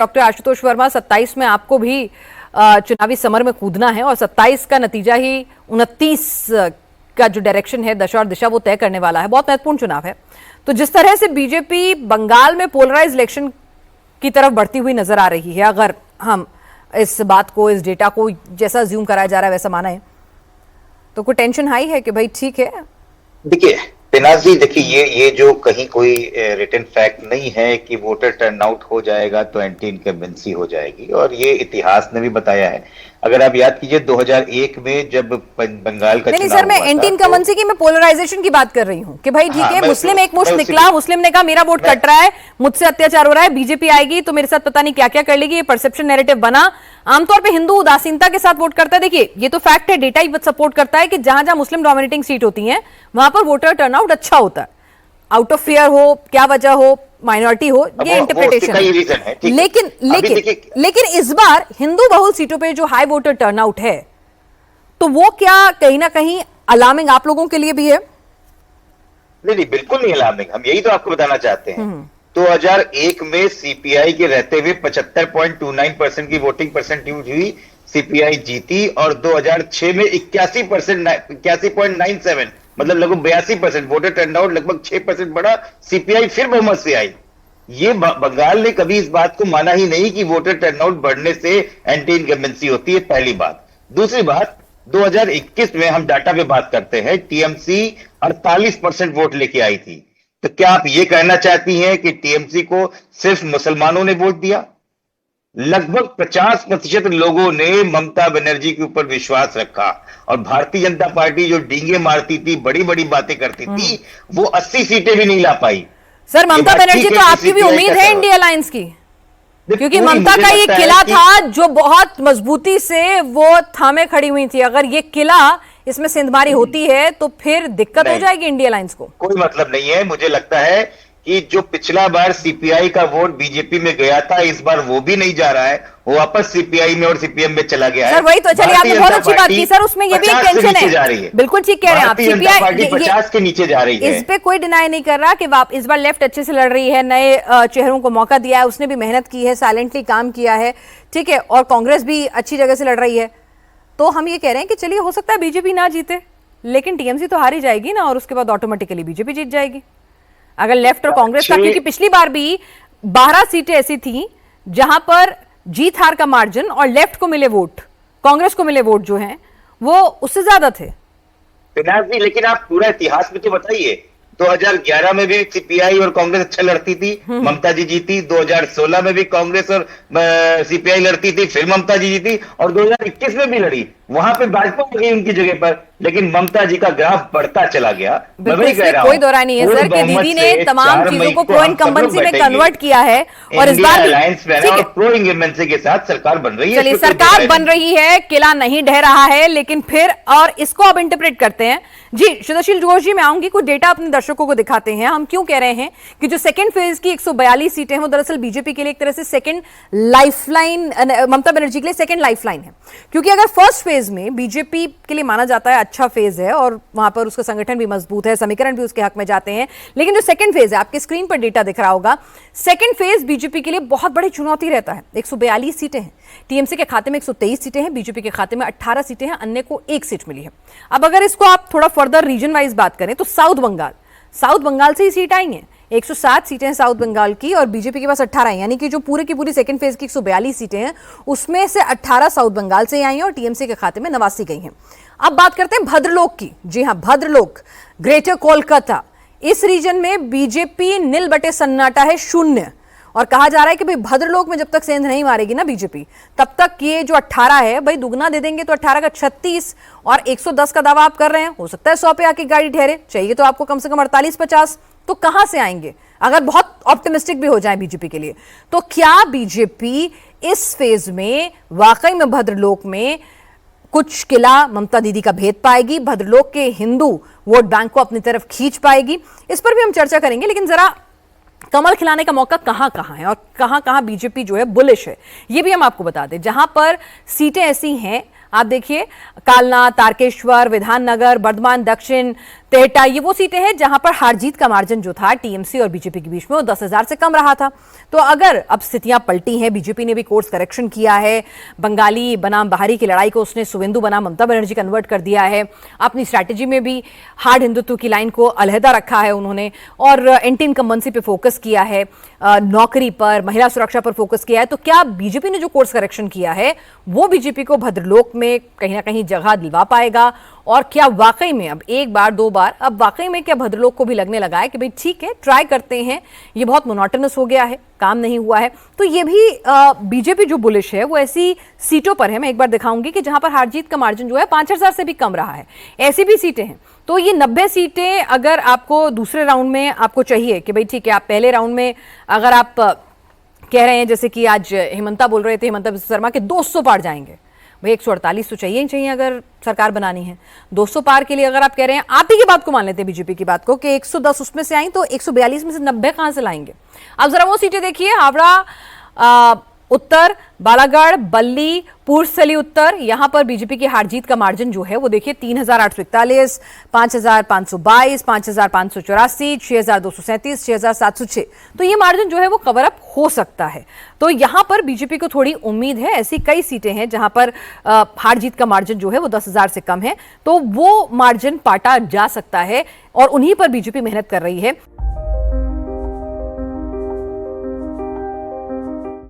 Doctor Ashutosh Verma, 27 में आपको भी चुनावी समर में कूदना है और 27 का नतीजा ही 29 का जो डायरेक्शन है, दशा और दिशा, वो तय करने वाला है। बहुत महत्वपूर्ण चुनाव है। तो जिस तरह से बीजेपी बंगाल में पोलराइज इलेक्शन की तरफ बढ़ती हुई नजर आ रही है, अगर हम इस बात को, इस डेटा को जैसा ज्यूम कराया जा रहा है वैसा माना है, तो कोई टेंशन हाई है कि भाई ठीक है? देखिए पिनाज जी, देखिए ये जो कहीं कोई रिटन फैक्ट नहीं है कि वोटर टर्नआउट हो जाएगा तो एंटी इनकम्बेंसी हो जाएगी, और ये इतिहास ने भी बताया है। अगर आप याद कीजिए 2001 में जब बंगाल का नहीं सर, मैं एंटी इनकम्बेंसी की, मैं पोलराइजेशन की बात कर रही हूँ कि भाई ठीक है, मुस्लिम एक मुश्त निकला, मुस्लिम ने कहा मेरा वोट कट रहा है, मुझसे अत्याचार हो रहा है, बीजेपी आएगी तो मेरे साथ पता नहीं क्या क्या कर लेगी, ये परसेप्शन नैरेटिव बना। आमतौर पे हिंदू उदासीनता के साथ वोट करता है। देखिए ये तो फैक्ट है, डेटा ही सपोर्ट करता है कि जहां जहां मुस्लिम डोमिनेटिंग सीट होती हैं वहां पर वोटर टर्नआउट अच्छा होता है। आउट ऑफ फियर हो, क्या वजह हो, माइनॉरिटी हो, ये इंटरप्रिटेशन है। लेकिन इस बार हिंदू बहुल सीटों पे जो हाई वोटर टर्नआउट है, तो वो क्या कहीं ना कहीं अलार्मिंग आप लोगों के लिए भी है? नहीं, बिल्कुल नहीं अलार्मिंग। हम यही तो आपको बताना चाहते हैं। 2001 में सीपीआई के रहते हुए 75.29% की वोटिंग परसेंटेज हुई, सीपीआई जीती, और 2006 में 81.97, मतलब लगभग 82% वोटर टर्नआउट, लगभग 6% बढ़ा, सीपीआई फिर बहुमत से आई। ये बंगाल ने कभी इस बात को माना ही नहीं कि वोटर टर्नआउट बढ़ने से एंटी इनकम्बेंसी होती है, पहली बात। दूसरी बात, 2021 में हम डाटा पे बात करते हैं, टीएमसी 48% वोट लेके आई थी। तो क्या आप ये कहना चाहती हैं कि टीएमसी को सिर्फ मुसलमानों ने वोट दिया? लगभग 50% लोगों ने ममता बनर्जी के ऊपर विश्वास रखा, और भारतीय जनता पार्टी जो डींगे मारती थी, बड़ी बड़ी बातें करती थी, वो 80 सीटें भी नहीं ला पाई। सर ममता बनर्जी तो आपकी भी उम्मीद है इंडिया अलायंस की, क्योंकि ममता का ये किला था जो बहुत मजबूती से वो थामे खड़ी हुई थी। अगर ये किला, इसमें सिंधमारी होती है तो फिर दिक्कत हो जाएगी इंडिया अलायंस को। कोई मतलब नहीं है। मुझे लगता है कि जो पिछला बार सीपीआई का वोट बीजेपी में गया था, इस बार वो भी नहीं जा रहा है, वो वापस सीपीआई में और सीपीएम में चला गया है। सर वही तो, चलिए आपने बहुत अच्छी बात की सर, उसमें ये भी एक टेंशन है। बिल्कुल ठीक कह रहे हैं आप, सीपीआई 50 के नीचे जा रही है। इस पे कोई डिनाई नहीं कर रहा कि इस बार लेफ्ट अच्छे से लड़ रही है, नए चेहरों को मौका दिया है, उसने भी मेहनत की है, साइलेंटली काम किया है, ठीक है, और कांग्रेस भी अच्छी जगह से लड़ रही है। तो हम ये कह रहे हैं कि चलिए हो सकता है बीजेपी ना जीते, लेकिन टीएमसी तो हारी जाएगी ना, और उसके बाद ऑटोमेटिकली बीजेपी जीत जाएगी अगर लेफ्ट और कांग्रेस का, क्योंकि पिछली बार भी 12 सीटें ऐसी थी जहां पर जीत हार का मार्जिन और लेफ्ट को मिले वोट, कांग्रेस को मिले वोट जो हैं वो उससे ज्यादा थे। लेकिन आप पूरा इतिहास में तो बताइए, 2011 में भी सीपीआई और कांग्रेस अच्छा लड़ती थी, ममता जी जीती। 2016 में भी कांग्रेस और सीपीआई लड़ती थी, फिर ममता जी जीती, और 2021 में भी लड़ी, वहां पे भाजपा आ गई उनकी जगह पर, लेकिन ममता जी का ग्राफ बढ़ता चला गया। मैं वही कह रहा हूं, कोई दोहराई नहीं है सर कि दीदी ने तमाम चीजों को प्रो इनकम्बेंसी में कन्वर्ट किया है, और इस बार भी प्रो इनकम्बेंसी के साथ सरकार बन रही है। चलिए सरकार बन रही है, किला नहीं ढह रहा है, लेकिन फिर और इसको अब इंटरप्रेट करते हैं जी। शुदाशील घोष जी, मैं आऊंगी, कुछ डेटा अपने दर्शकों को दिखाते हैं। हम क्यों कह रहे हैं कि जो सेकंड फेज की 142 सीटें हैं वो दरअसल बीजेपी के लिए एक तरह से सेकंड लाइफलाइन, ममता बनर्जी के लिए सेकंड लाइफलाइन है, क्योंकि अगर फर्स्ट फेज में बीजेपी के लिए माना जाता है अच्छा फेज है और वहां पर उसका संगठन भी मजबूत है, समीकरण भी उसके हक में जाते हैं, लेकिन जो सेकंड फेज है, आपके स्क्रीन पर डेटा दिख रहा होगा, सेकंड फेज बीजेपी के लिए बहुत बड़ी चुनौती रहता है। 142 सीटें हैं, टीएमसी के खाते में 123 सीटें हैं, बीजेपी के खाते में 18 सीटें हैं, अन्य को 1 सीट मिली है। अब अगर इसको आप थोड़ा फर्दर रीजन वाइज बात करें तो साउथ बंगाल से ही सीट आई हैं, 107 सीटें हैं साउथ बंगाल की, और बीजेपी के पास 18 हैं, यानी कि जो पूरे की पूरी सेकंड फेज की 142 सीटें हैं उसमें से 18 साउथ बंगाल से आई हैं और टीएमसी के खाते में 89 गई हैं। अब बात करते हैं भद्रलोक की। जी हां, भद्रलोक, ग्रेटर कोलकाता, इस रीजन में बीजेपी निल बटे सन्नाटा है, 0, और कहा जा रहा है कि भाई भद्रलोक में जब तक सेंध नहीं मारेगी ना बीजेपी, तब तक ये जो 18 है भाई दुगना दे देंगे, तो 18 का 36 और 110 का दावा आप कर रहे हैं, हो सकता है 100 पे आके गाड़ी ठहरे, चाहिए तो आपको कम से कम 48-50, तो कहां से आएंगे अगर बहुत ऑप्टिमिस्टिक भी हो जाए बीजेपी के लिए? तो क्या बीजेपी इस फेज में वाकई में भद्रलोक में कुछ किला ममता दीदी का भेद पाएगी, भद्रलोक के हिंदू वोट बैंक को अपनी तरफ खींच पाएगी? इस पर भी हम चर्चा करेंगे, लेकिन जरा कमल खिलाने का मौका कहां कहां है और कहां कहां बीजेपी जो है बुलिश है, ये भी हम आपको बता दें। जहां पर सीटें ऐसी हैं, आप देखिए, कालना, तारकेश्वर, विधाननगर, बर्धमान दक्षिण, तेहटा, ये वो सीटें हैं जहां पर हार जीत का मार्जिन जो था टीएमसी और बीजेपी के बीच में वो 10,000 से कम रहा था। तो अगर अब स्थितियां पलटी हैं, बीजेपी ने भी कोर्स करेक्शन किया है, बंगाली बनाम बाहरी की लड़ाई को उसने सुवेंदु बनाम ममता बनर्जी कन्वर्ट कर दिया है, अपनी स्ट्रैटेजी में भी हार्ड हिंदुत्व की लाइन को अलहदा रखा है उन्होंने, और एंटी इनकम्बेंसी पे फोकस किया है, नौकरी पर, महिला सुरक्षा पर फोकस किया है, तो क्या बीजेपी ने जो कोर्स करेक्शन किया है वो बीजेपी को भद्रलोक में कहीं ना कहीं जगह दिलवा पाएगा? और क्या वाकई में अब एक बार दो बार, अब वाकई में क्या भद्रलोक को भी लगने लगा है कि भाई ठीक है, ट्राई करते हैं, ये बहुत मोनोटोनस हो गया है, काम नहीं हुआ है? तो ये भी बीजेपी जो बुलिश है वो ऐसी सीटों पर है, मैं एक बार दिखाऊंगी कि जहां पर हार जीत का मार्जिन जो है 5,000 से भी कम रहा है, ऐसी भी सीटें हैं। तो ये 90 सीटें अगर आपको दूसरे राउंड में आपको चाहिए कि भाई ठीक है, आप पहले राउंड में अगर आप कह रहे हैं, जैसे कि आज हेमंता बोल रहे थे, हेमंता बिस्वा शर्मा के 200 पार जाएंगे, भाई 148 तो चाहिए ही चाहिए अगर सरकार बनानी है। 200 पार के लिए अगर आप कह रहे हैं, आप ही की बात को मान लेते हैं, बीजेपी की बात को, कि 110 उसमें से आई तो 142 में से 90 कहां से लाएंगे? अब जरा वो सीटें देखिए, हावड़ा उत्तर, बालागढ़, बल्ली, पूर्वस्थली उत्तर, यहां पर बीजेपी की हार जीत का मार्जिन जो है वो देखिए 3,841, 5,522, 5,584, 6,237, 6,706। तो ये मार्जिन जो है वो कवर अप हो सकता है। तो यहां पर बीजेपी को थोड़ी उम्मीद है। ऐसी कई सीटें हैं जहां पर हार जीत का मार्जिन जो है वो 10,000 से कम है, तो वो मार्जिन पाटा जा सकता है और उन्हीं पर बीजेपी मेहनत कर रही है।